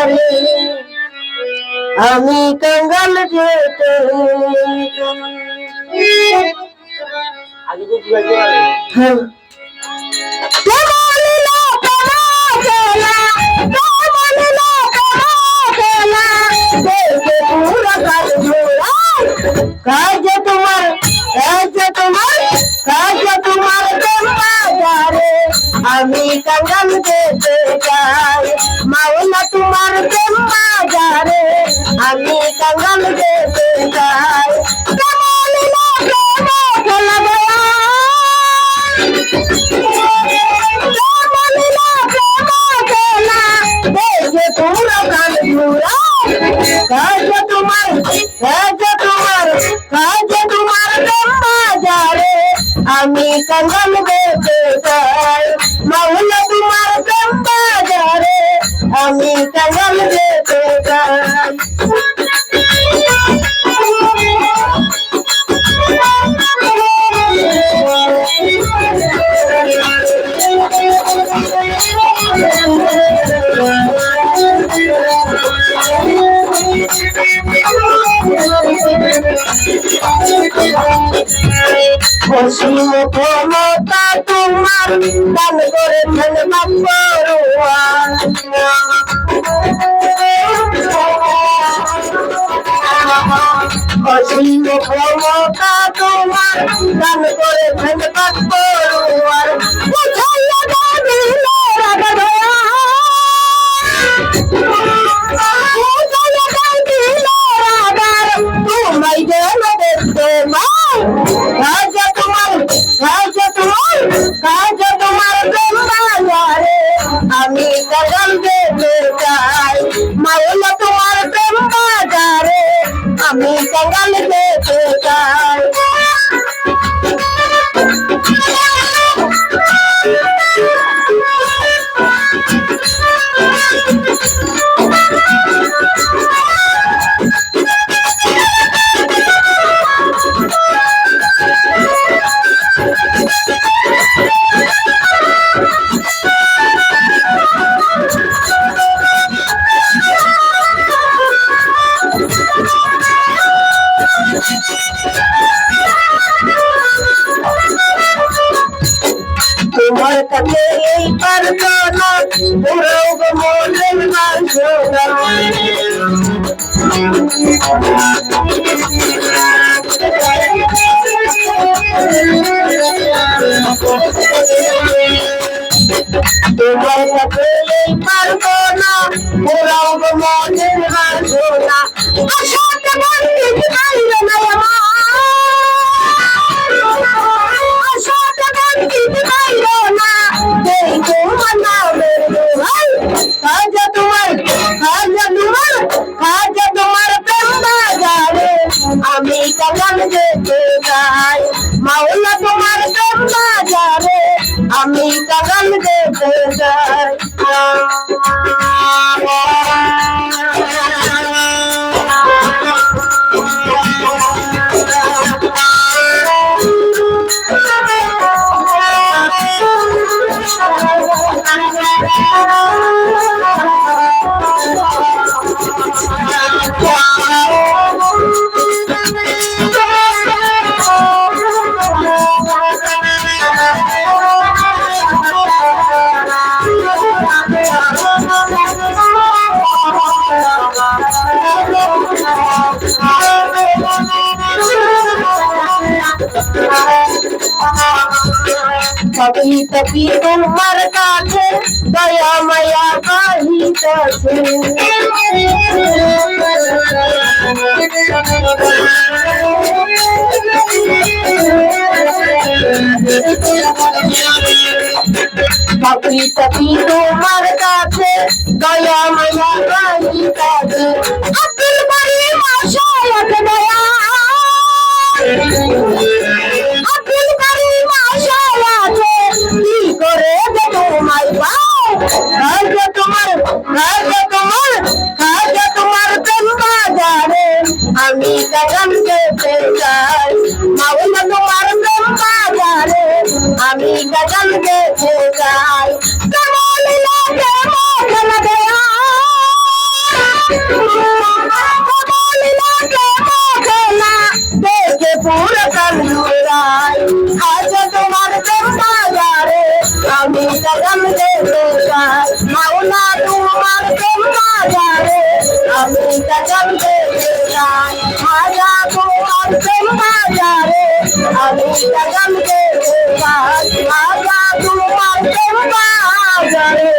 বাজারে আমি কাঙ্গাল যেতে কাজে তোমার বাজারে আমি কাঙ্গাল যেতে চাই মাওলা তোমার বাজারে আমি কাঙ্গাল যেতে চাই বাজারে আমি কাঙ্গাল যেতে চাই মাওলা তোমার বাজারে আমি কাঙ্গাল যেতে চাই অসীম ক্ষমতা তোমার দান করেছেন বাপ্পরুয়ান অসীম ক্ষমতা তোমার দান করেছেন বাপ্পরুয়ান তোমায় যেন দেখতে কাজে তোমার বাজারে আমি কাঙ্গাল যেতে চাই মাওলা তোমার বাজারে আমি কাঙ্গাল যেতে চাই তোমার কাছে এই প্রার্থনা পুরো মনের বাসনা তোমার কাছে এই প্রার্থনা পুরো মনের বাসনা আশাতে বন্দিত বাইরে নাই আমার আশাতে বন্দিত বাইরে না দেই তোমার নামে কাজে তোমার বাজারে আমি কাঙ্গাল যেতে চাই মাওলা তোমার বাজারে আমি কাঙ্গাল যেতে চাই কবিতাটি তোমার কাছে দয়া মায়া কাহিতেছে কবিতাটি তোমার কাছে দয়া মায়া কাহিতেছে আব্দুল বাড়ি মাশাআল্লাহ দয়া আব্দুল বাড়ি মাশাআল্লাহ কি করে তোমায় পাও কাজে তোমার বাজারে আমি কাঙ্গাল যেতে চাই মাওলা তোমার বাজারে আমি কাঙ্গাল যেতে চাই কেমন লাগে পুরাতন জুড়াই আছে তোমার প্রেম বাজারে আমি কদম যেতে চাই মাওলা তোমার প্রেম বাজারে আমি কদম যেতে চাই মায়া তোমার প্রেম বাজারে আমি কদম যেতে চাই মায়া তোমার প্রেম বাজারে